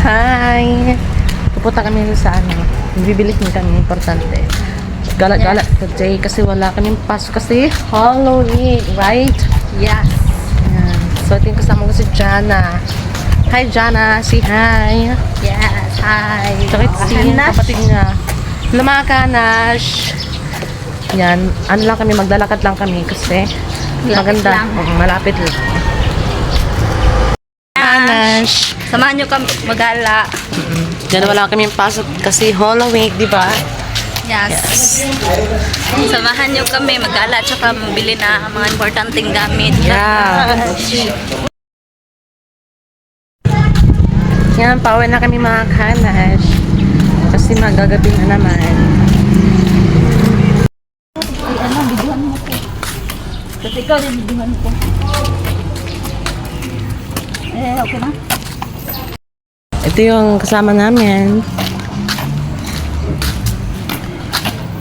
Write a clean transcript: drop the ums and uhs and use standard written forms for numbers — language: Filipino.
Hi! Pupunta kami sa ano. Bibili kami, importante. Galak-galak today kasi wala kaming pasok kasi Halloween, right? Yes. Ayan. So, ito yung kasama ko si Jana. Hi, Jana. Say hi. Yes. Hi. Sakit si kapatid niya. Hello, mga kanash. Yan. Ano lang kami, maglalakad lang kami kasi Malapit maganda. lang. Malapit lang. Kanash. Samahan nyo kami magala. Yan, wala kami pasok kasi Halloween, di ba? Yes. Samahan nyo kami magala at saka mabili na mga importanteng gamit. Yeah. Yan, pauwi na kami mga kanash. Kasi magagabi na naman. Ay, ano, biduhan mo ko. Kasi ikaw din biduhan ko. Okay na? Ito yung kasama namin.